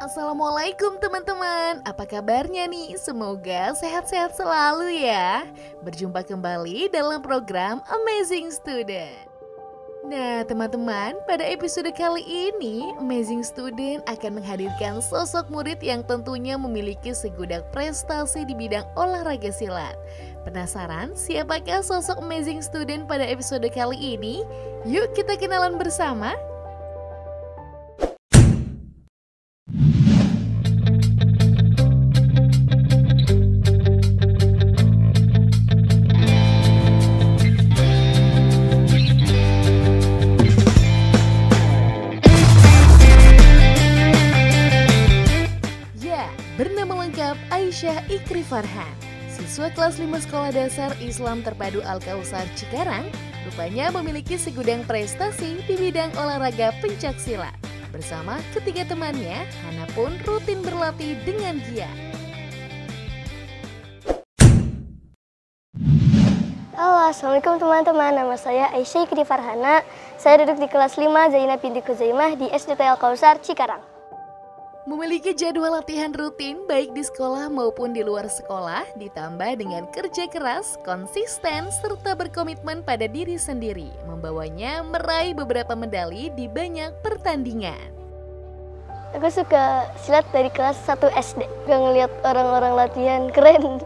Assalamualaikum teman-teman, apa kabarnya nih? Semoga sehat-sehat selalu ya. Berjumpa kembali dalam program Amazing Student. Nah teman-teman, pada episode kali ini Amazing Student akan menghadirkan sosok murid yang tentunya memiliki segudang prestasi di bidang olahraga silat. Penasaran siapakah sosok Amazing Student pada episode kali ini? Yuk kita kenalan bersama. Bernama lengkap Aisyah Ikri Farhan, siswa kelas 5 Sekolah Dasar Islam Terpadu Al-Kausar Cikarang, rupanya memiliki segudang prestasi di bidang olahraga pencaksilat. Bersama ketiga temannya, Hana pun rutin berlatih dengan giat. Halo, assalamualaikum teman-teman. Nama saya Aisyah Ikri Farhana. Saya duduk di kelas 5 Zainab binti Khuzaimah di SDT Al-Kausar Cikarang. Memiliki jadwal latihan rutin baik di sekolah maupun di luar sekolah, ditambah dengan kerja keras, konsisten, serta berkomitmen pada diri sendiri, membawanya meraih beberapa medali di banyak pertandingan. Aku suka silat dari kelas 1 SD. Gak ngeliat orang-orang latihan keren,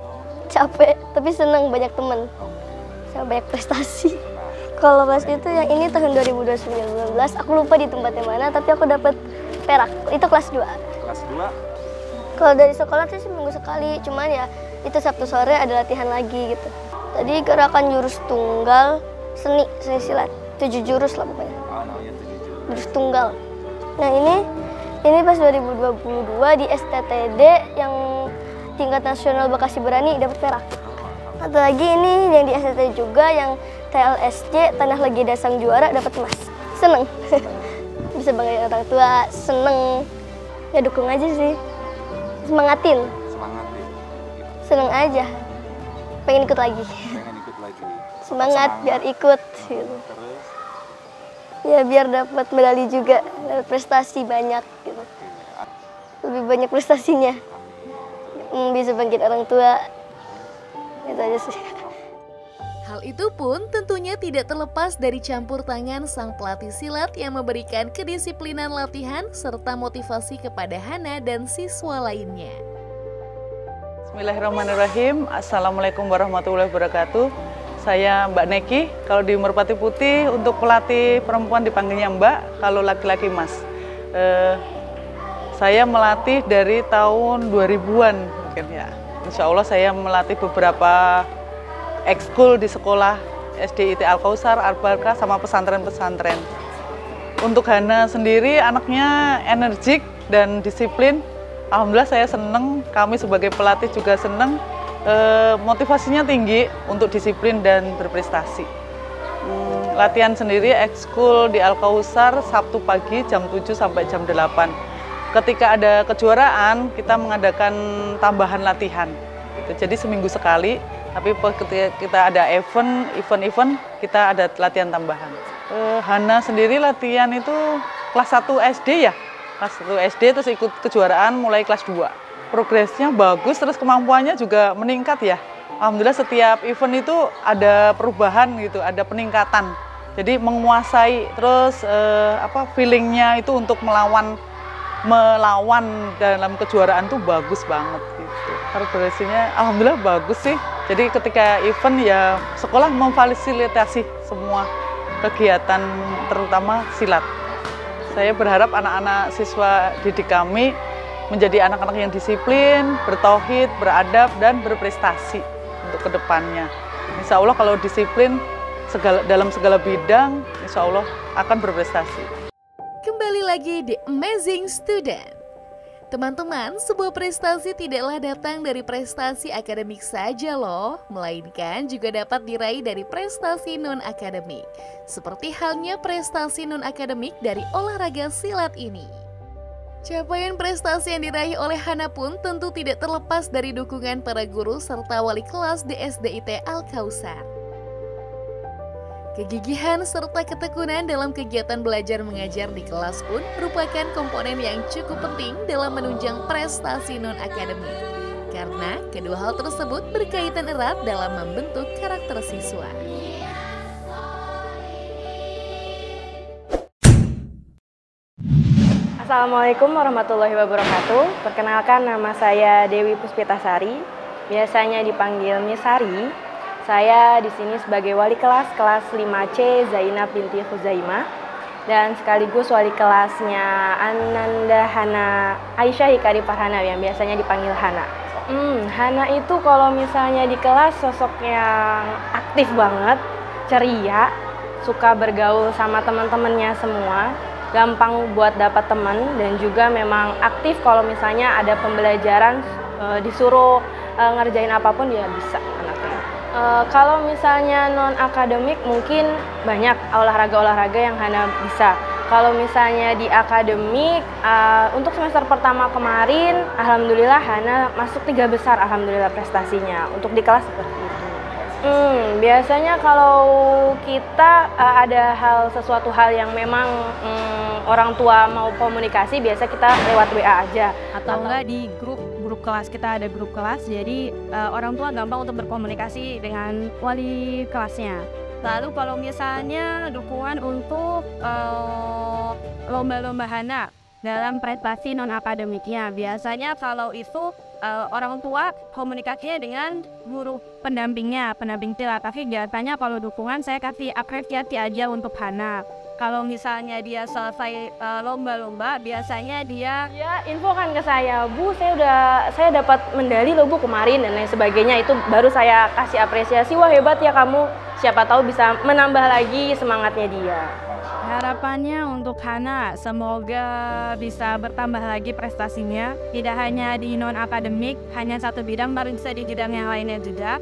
capek, tapi senang banyak teman, sama banyak prestasi. Kalau pas itu yang ini tahun 2019, aku lupa di tempatnya mana, tapi aku dapat perak. Itu kelas 2. Kelas 2? Kalau dari sekolah sih seminggu sekali, cuman ya itu Sabtu sore ada latihan lagi gitu. Tadi gerakan jurus tunggal, seni silat, 7 jurus lah pokoknya. Oh, namanya 7 jurus. Jurus tunggal. Nah ini pas 2022 di STTD yang tingkat nasional Bekasi Berani dapat perak. Atau lagi ini yang di STTD juga yang TLSJ Tanah Legenda Sang Juara dapat emas. Seneng. Bisa banggain orang tua, seneng. Ya dukung aja sih. Semangatin. Semangatin. Seneng aja. Pengen ikut lagi. Pengen ikut lagi. Semangat biar ikut gitu. Terus? Ya biar dapat medali juga, dapat prestasi banyak gitu. Lebih banyak prestasinya. Bisa bangkit orang tua. Itu aja sih. Hal itu pun tentunya tidak terlepas dari campur tangan sang pelatih silat yang memberikan kedisiplinan latihan serta motivasi kepada Hana dan siswa lainnya. Bismillahirrahmanirrahim. Assalamualaikum warahmatullahi wabarakatuh. Saya Mbak Neki, kalau di Merpati Putih untuk pelatih perempuan dipanggilnya Mbak, kalau laki-laki Mas. Saya melatih dari tahun 2000-an mungkin ya. Insya Allah saya melatih beberapa ekskul di sekolah SDIT Al-Kausar, Al-Barkah, sama pesantren-pesantren. Untuk Hana sendiri anaknya energik dan disiplin. Alhamdulillah saya senang, kami sebagai pelatih juga senang. Motivasinya tinggi untuk disiplin dan berprestasi. Latihan sendiri ekskul di Al-Kausar Sabtu pagi jam 7 sampai jam 8. Ketika ada kejuaraan, kita mengadakan tambahan latihan. Jadi seminggu sekali. Tapi ketika kita ada event, kita ada latihan tambahan. Hana sendiri latihan itu kelas 1 SD ya. Kelas 1 SD terus ikut kejuaraan mulai kelas 2. Progresnya bagus, terus kemampuannya juga meningkat ya. Alhamdulillah setiap event itu ada perubahan gitu, ada peningkatan. Jadi menguasai, terus feelingnya itu untuk melawan dalam kejuaraan tuh bagus banget gitu. Progresinya alhamdulillah bagus sih. Jadi ketika event ya sekolah memfasilitasi semua kegiatan terutama silat. Saya berharap anak-anak siswa didik kami menjadi anak-anak yang disiplin, bertauhid, beradab, dan berprestasi untuk kedepannya. Insya Allah kalau disiplin dalam segala bidang, insya Allah akan berprestasi. Kembali lagi di Amazing Student. Teman-teman, sebuah prestasi tidaklah datang dari prestasi akademik saja loh, melainkan juga dapat diraih dari prestasi non-akademik. Seperti halnya prestasi non-akademik dari olahraga silat ini. Capaian prestasi yang diraih oleh Hana pun tentu tidak terlepas dari dukungan para guru serta wali kelas di SDIT Al-Kausar. Kegigihan serta ketekunan dalam kegiatan belajar mengajar di kelas pun merupakan komponen yang cukup penting dalam menunjang prestasi non-akademik. Karena kedua hal tersebut berkaitan erat dalam membentuk karakter siswa. Assalamualaikum warahmatullahi wabarakatuh. Perkenalkan, nama saya Dewi Puspitasari, biasanya dipanggil Miss Sari. Saya di sini sebagai wali kelas 5C Zainab binti Khuzaimah dan sekaligus wali kelasnya Ananda Hana Aisyah Hikari Farhana yang biasanya dipanggil Hana. Hana itu kalau misalnya di kelas sosok yang aktif banget, ceria, suka bergaul sama teman-temannya semua, gampang buat dapat teman dan juga memang aktif kalau misalnya ada pembelajaran disuruh ngerjain apapun dia bisa anaknya. Kalau misalnya non-akademik mungkin banyak olahraga-olahraga yang Hana bisa. Kalau misalnya di akademik, untuk semester pertama kemarin, alhamdulillah Hana masuk 3 besar, alhamdulillah prestasinya. Untuk di kelas seperti itu. Biasanya kalau kita ada sesuatu hal yang memang orang tua mau komunikasi, biasa kita lewat WA aja. Atau enggak di grup kelas, kita ada grup kelas, jadi orang tua gampang untuk berkomunikasi dengan wali kelasnya. Lalu kalau misalnya dukungan untuk lomba-lomba Hana dalam prestasi non-akademiknya, biasanya kalau itu orang tua komunikasinya dengan guru pendamping sila. Tapi biasanya kalau dukungan saya kasih apresiasi aja untuk Hana. Kalau misalnya dia selesai lomba-lomba, biasanya dia infokan ke saya, Bu, saya dapat medali loh Bu kemarin dan lain sebagainya. Itu baru saya kasih apresiasi, wah hebat ya kamu. Siapa tahu bisa menambah lagi semangatnya dia. Harapannya untuk Hana, semoga bisa bertambah lagi prestasinya. Tidak hanya di non-akademik, hanya satu bidang, baru bisa di bidang yang lainnya juga.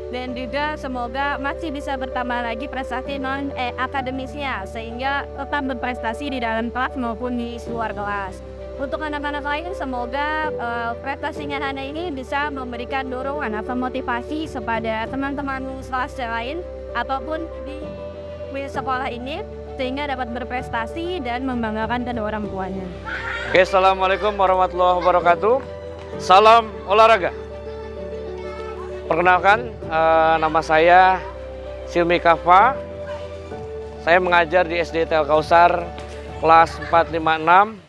Dan juga semoga masih bisa bertambah lagi prestasi non-akademisnya, sehingga tetap berprestasi di dalam kelas maupun di luar kelas. Untuk anak-anak lain, semoga prestasinya Hana ini bisa memberikan dorongan atau motivasi kepada teman-teman kelas lain ataupun di sekolah ini, sehingga dapat berprestasi dan membanggakan kedua orang tuanya. Oke, Assalamualaikum warahmatullahi wabarakatuh. Salam olahraga. Perkenalkan, nama saya Silmi Kafa. Saya mengajar di SD ITI Al-Kausar kelas 456.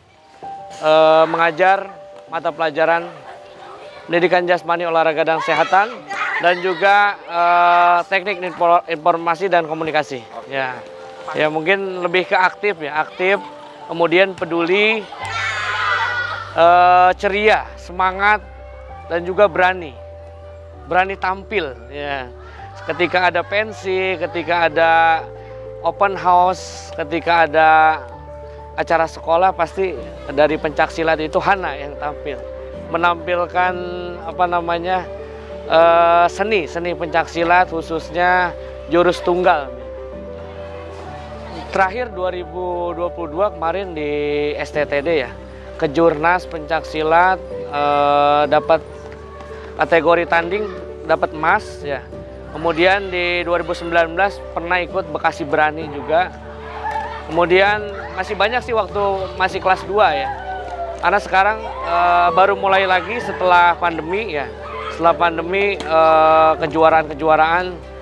Mengajar mata pelajaran pendidikan jasmani, olahraga dan kesehatan, dan juga teknik informasi dan komunikasi. Ya mungkin lebih ke aktif ya, aktif, kemudian peduli, ceria, semangat, dan juga berani tampil ya. Ketika ada pensi, ketika ada open house, ketika ada acara sekolah, pasti dari pencaksilat itu Hana yang tampil, menampilkan seni pencaksilat, khususnya jurus tunggal. Terakhir 2022 kemarin di STTD ya, Kejurnas pencaksilat, dapat kategori tanding, dapat emas ya. Kemudian di 2019 pernah ikut Bekasi Berani juga. Kemudian masih banyak sih waktu masih kelas 2 ya. Karena sekarang baru mulai lagi setelah pandemi ya. Setelah pandemi kejuaraan-kejuaraan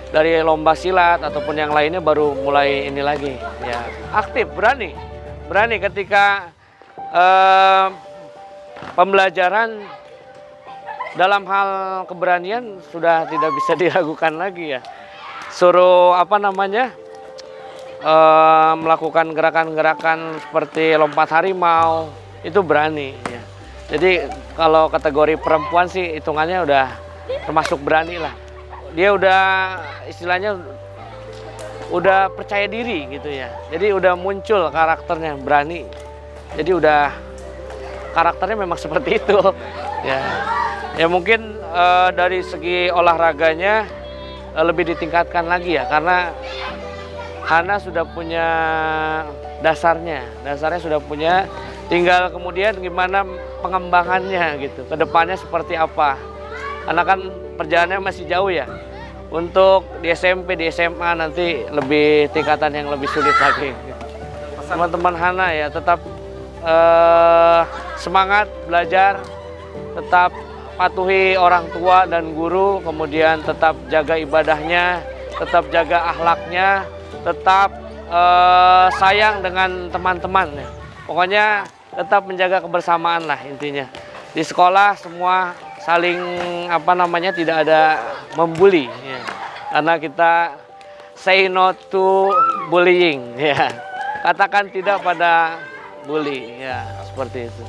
dari lomba silat ataupun yang lainnya baru mulai ini lagi ya. Aktif, berani ketika pembelajaran. Dalam hal keberanian sudah tidak bisa diragukan lagi ya. Suruh melakukan gerakan-gerakan seperti lompat harimau, itu berani ya. Jadi kalau kategori perempuan sih hitungannya udah termasuk berani lah. Dia udah istilahnya udah percaya diri gitu ya. Jadi udah muncul karakternya, berani. Jadi udah karakternya memang seperti itu ya. Ya mungkin dari segi olahraganya lebih ditingkatkan lagi ya, karena Hana sudah punya dasarnya sudah punya, tinggal kemudian gimana pengembangannya gitu, kedepannya seperti apa. Karena kan perjalanannya masih jauh ya, Untuk di SMP, di SMA nanti lebih tingkatan yang lebih sulit lagi. Teman-teman Hana ya tetap semangat belajar, tetap patuhi orang tua dan guru, kemudian tetap jaga ibadahnya, tetap jaga akhlaknya, tetap sayang dengan teman-teman. Pokoknya tetap menjaga kebersamaan lah intinya. Di sekolah semua saling tidak ada membuli ya. Karena kita say no to bullying ya. Katakan tidak pada bully ya, seperti itu.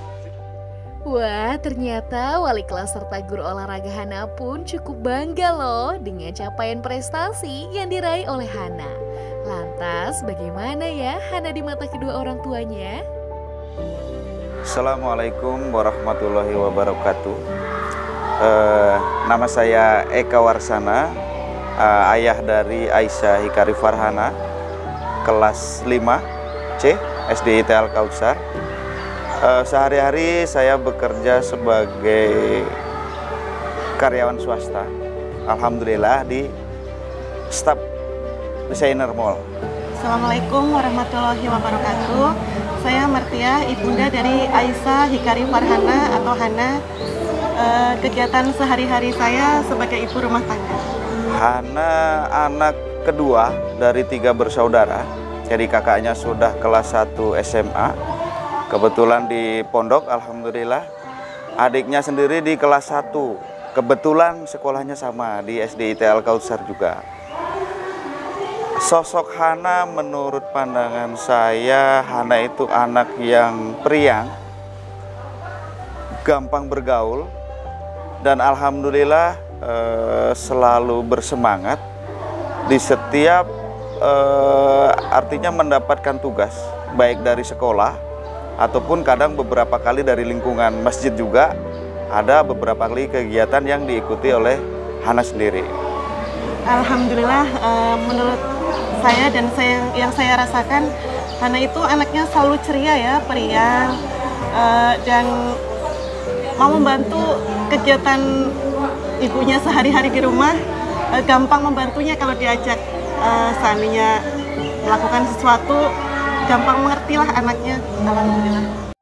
Wah, ternyata wali kelas serta guru olahraga Hana pun cukup bangga loh dengan capaian prestasi yang diraih oleh Hana. Lantas bagaimana ya Hana di mata kedua orang tuanya? Assalamualaikum warahmatullahi wabarakatuh. Nama saya Eka Warsana, ayah dari Aisyah Hikari Farhana, kelas 5C SDIT Al-Kautsar. Sehari-hari saya bekerja sebagai karyawan swasta, alhamdulillah di staf desainer mall. Assalamualaikum warahmatullahi wabarakatuh. Saya Martia, ibunda dari Aisyah Hikari Farhana atau Hana. Kegiatan sehari-hari saya sebagai ibu rumah tangga. Hana anak kedua dari 3 bersaudara. Jadi kakaknya sudah kelas 1 SMA. Kebetulan di pondok, alhamdulillah. Adiknya sendiri di kelas 1. Kebetulan sekolahnya sama di SDIT Al-Kautsar juga. Sosok Hana menurut pandangan saya, Hana itu anak yang periang, gampang bergaul, dan alhamdulillah selalu bersemangat di setiap artinya mendapatkan tugas, baik dari sekolah ataupun kadang beberapa kali dari lingkungan masjid juga. Ada beberapa kali kegiatan yang diikuti oleh Hana sendiri. Alhamdulillah, menurut saya dan yang saya rasakan, Hana itu anaknya selalu ceria ya, periang, dan mau membantu kegiatan ibunya sehari-hari di rumah, gampang membantunya kalau diajak. Seandainya melakukan sesuatu, gampang mengertilah anaknya, alhamdulillah.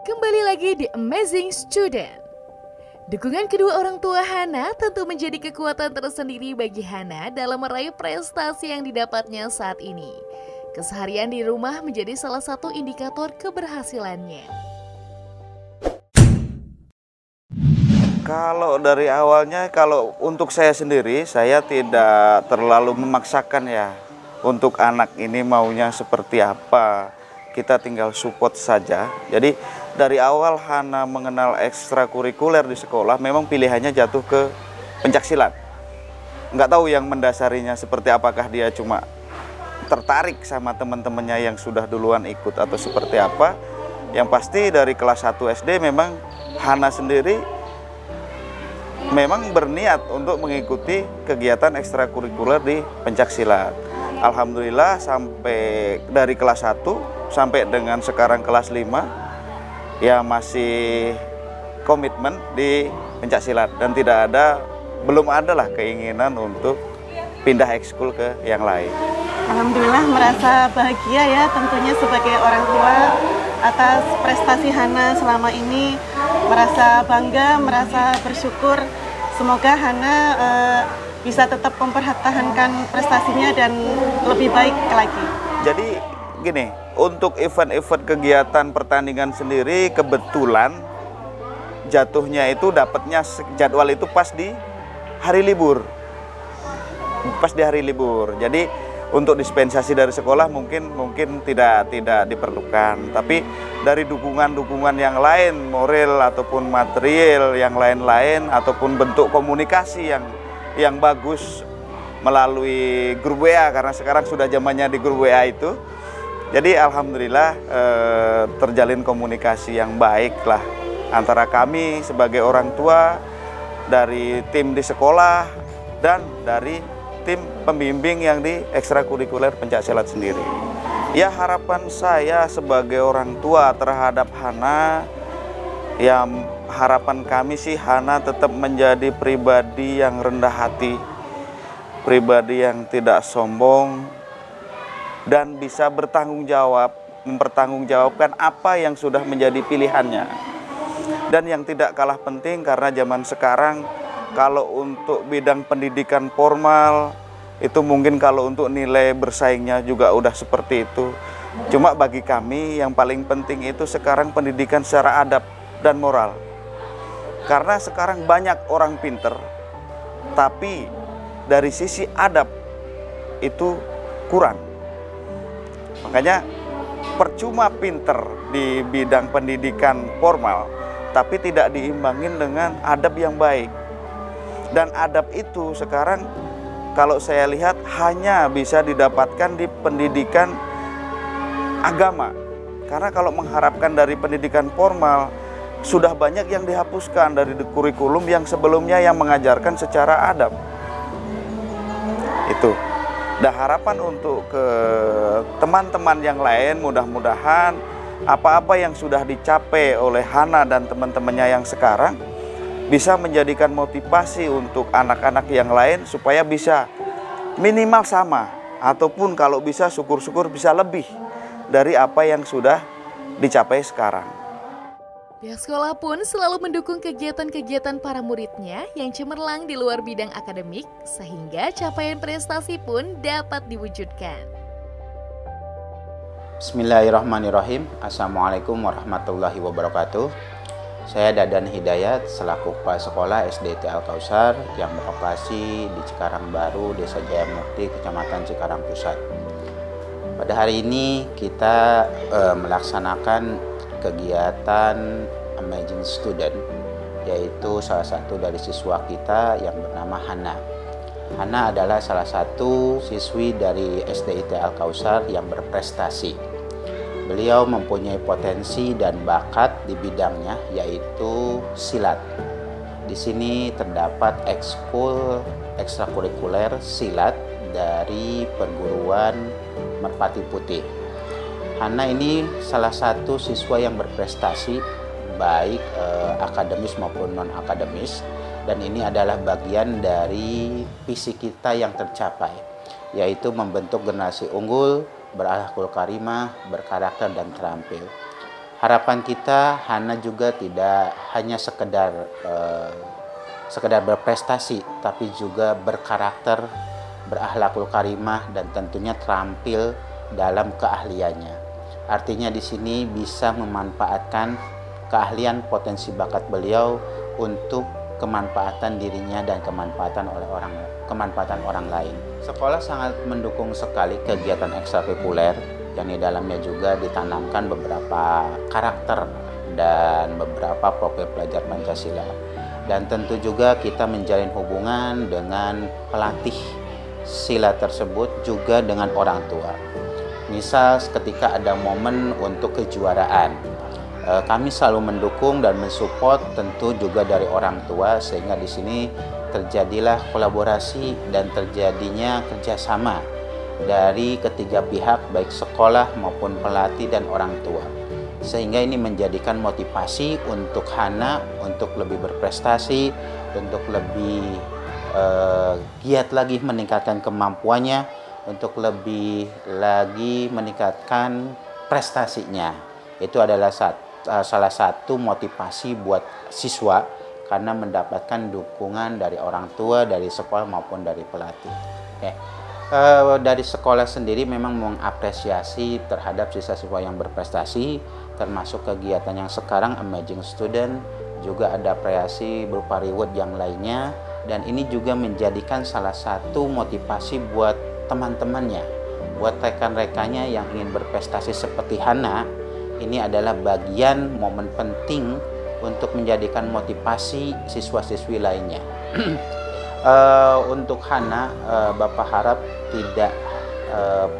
Kembali lagi di Amazing Student. Dukungan kedua orang tua Hana tentu menjadi kekuatan tersendiri bagi Hana dalam meraih prestasi yang didapatnya saat ini. Keseharian di rumah menjadi salah satu indikator keberhasilannya. Kalau dari awalnya, kalau untuk saya sendiri, saya tidak terlalu memaksakan ya. Untuk anak ini maunya seperti apa, kita tinggal support saja. Jadi dari awal Hana mengenal ekstrakurikuler di sekolah, memang pilihannya jatuh ke pencaksilat. Nggak tahu yang mendasarinya seperti apakah dia cuma tertarik sama teman-temannya yang sudah duluan ikut atau seperti apa. Yang pasti dari kelas 1 SD memang Hana sendiri memang berniat untuk mengikuti kegiatan ekstrakurikuler di pencaksilat. Alhamdulillah sampai dari kelas 1 sampai dengan sekarang kelas 5 ya masih komitmen di pencaksilat dan belum ada lah keinginan untuk pindah ekskul ke yang lain. Alhamdulillah merasa bahagia ya tentunya sebagai orang tua atas prestasi Hana selama ini, merasa bangga, merasa bersyukur. Semoga Hana bisa tetap mempertahankan prestasinya dan lebih baik lagi. Jadi gini, untuk event-event kegiatan pertandingan sendiri kebetulan jatuhnya itu dapatnya jadwal itu pas di hari libur. Jadi untuk dispensasi dari sekolah mungkin tidak diperlukan, tapi dari dukungan yang lain, moral ataupun material yang lain-lain ataupun bentuk komunikasi yang bagus melalui grup WA, karena sekarang sudah zamannya di grup WA itu. Jadi alhamdulillah terjalin komunikasi yang baik lah antara kami sebagai orang tua, dari tim di sekolah dan dari tim pembimbing yang di ekstrakurikuler pencaksilat sendiri. Ya harapan saya sebagai orang tua terhadap Hana, ya harapan kami sih Hana tetap menjadi pribadi yang rendah hati, pribadi yang tidak sombong, dan bisa bertanggung jawab, mempertanggungjawabkan apa yang sudah menjadi pilihannya. Dan yang tidak kalah penting, karena zaman sekarang kalau untuk bidang pendidikan formal itu mungkin kalau untuk nilai bersaingnya juga udah seperti itu. Cuma bagi kami yang paling penting itu sekarang pendidikan secara adab dan moral. Karena sekarang banyak orang pinter, tapi dari sisi adab itu kurang. Makanya percuma pinter di bidang pendidikan formal, tapi tidak diimbangin dengan adab yang baik. Dan adab itu sekarang kalau saya lihat hanya bisa didapatkan di pendidikan agama. Karena kalau mengharapkan dari pendidikan formal, sudah banyak yang dihapuskan dari kurikulum yang sebelumnya yang mengajarkan secara adab. Itu. Dan harapan untuk ke teman-teman yang lain, mudah-mudahan apa-apa yang sudah dicapai oleh Hana dan teman-temannya yang sekarang bisa menjadikan motivasi untuk anak-anak yang lain supaya bisa minimal sama, ataupun kalau bisa syukur-syukur bisa lebih dari apa yang sudah dicapai sekarang. Pihak sekolah pun selalu mendukung kegiatan-kegiatan para muridnya yang cemerlang di luar bidang akademik, sehingga capaian prestasi pun dapat diwujudkan. Bismillahirrahmanirrahim. Assalamualaikum warahmatullahi wabarakatuh. Saya Dadan Hidayat selaku kepala sekolah SD IT Al-Kausar yang berlokasi di Cikarang Baru, Desa Jayamukti, Kecamatan Cikarang Pusat. Pada hari ini kita melaksanakan kegiatan Amazing Student, yaitu salah satu dari siswa kita yang bernama Hana. Hana adalah salah satu siswi dari SD IT Al-Kausar yang berprestasi. Beliau mempunyai potensi dan bakat di bidangnya, yaitu silat. Di sini terdapat ekskul ekstrakurikuler silat dari perguruan Merpati Putih. Hana ini salah satu siswa yang berprestasi baik akademis maupun non-akademis, dan ini adalah bagian dari visi kita yang tercapai, yaitu membentuk generasi unggul, berakhlakul karimah, berkarakter dan terampil. Harapan kita Hana juga tidak hanya sekedar berprestasi, tapi juga berkarakter, berakhlakul karimah, dan tentunya terampil dalam keahliannya. Artinya di sini bisa memanfaatkan keahlian potensi bakat beliau untuk kemanfaatan dirinya dan kemanfaatan orang lain. Sekolah sangat mendukung sekali kegiatan ekstrakurikuler yang di dalamnya juga ditanamkan beberapa karakter dan beberapa profil pelajar Pancasila. Dan tentu juga kita menjalin hubungan dengan pelatih silat tersebut juga dengan orang tua. Misal ketika ada momen untuk kejuaraan, kami selalu mendukung dan mensupport tentu juga dari orang tua, sehingga di sini terjadilah kolaborasi dan terjadinya kerjasama dari ketiga pihak, baik sekolah maupun pelatih dan orang tua. Sehingga ini menjadikan motivasi untuk Hana untuk lebih berprestasi, untuk lebih giat lagi meningkatkan kemampuannya, untuk lebih lagi meningkatkan prestasinya. Itu adalah salah satu motivasi buat siswa karena mendapatkan dukungan dari orang tua, dari sekolah maupun dari pelatih. Oke. Dari sekolah sendiri memang mengapresiasi terhadap siswa-siswa yang berprestasi, termasuk kegiatan yang sekarang Amazing Student, juga ada apresiasi berupa reward yang lainnya, dan ini juga menjadikan salah satu motivasi buat teman-temannya, buat rekan-rekannya yang ingin berprestasi seperti Hana. Ini adalah bagian momen penting untuk menjadikan motivasi siswa-siswi lainnya. Untuk Hana, Bapak harap tidak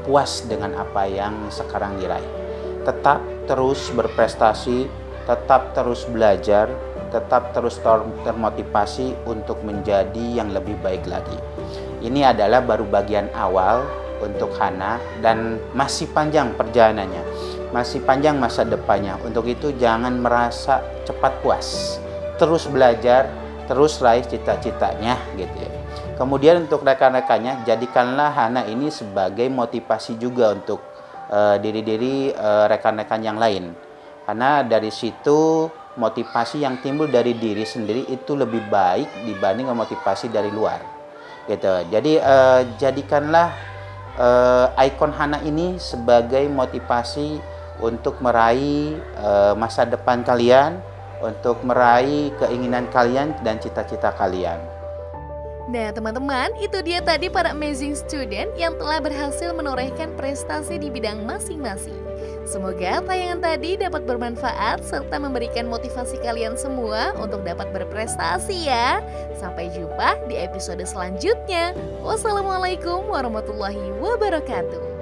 puas dengan apa yang sekarang diraih. Tetap terus berprestasi, tetap terus belajar, tetap terus termotivasi untuk menjadi yang lebih baik lagi. Ini adalah baru bagian awal untuk Hana dan masih panjang perjalanannya, masih panjang masa depannya. Untuk itu jangan merasa cepat puas, terus belajar, terus raih cita-citanya gitu ya. Kemudian untuk rekan-rekannya, jadikanlah Hana ini sebagai motivasi juga untuk diri-diri rekan-rekan yang lain. Karena dari situ motivasi yang timbul dari diri sendiri itu lebih baik dibanding motivasi dari luar. Gitu. Jadi jadikanlah ikon Hana ini sebagai motivasi untuk meraih masa depan kalian, untuk meraih keinginan kalian dan cita-cita kalian. Nah teman-teman, itu dia tadi para amazing student yang telah berhasil menorehkan prestasi di bidang masing-masing. Semoga tayangan tadi dapat bermanfaat serta memberikan motivasi kalian semua untuk dapat berprestasi ya. Sampai jumpa di episode selanjutnya. Wassalamualaikum warahmatullahi wabarakatuh.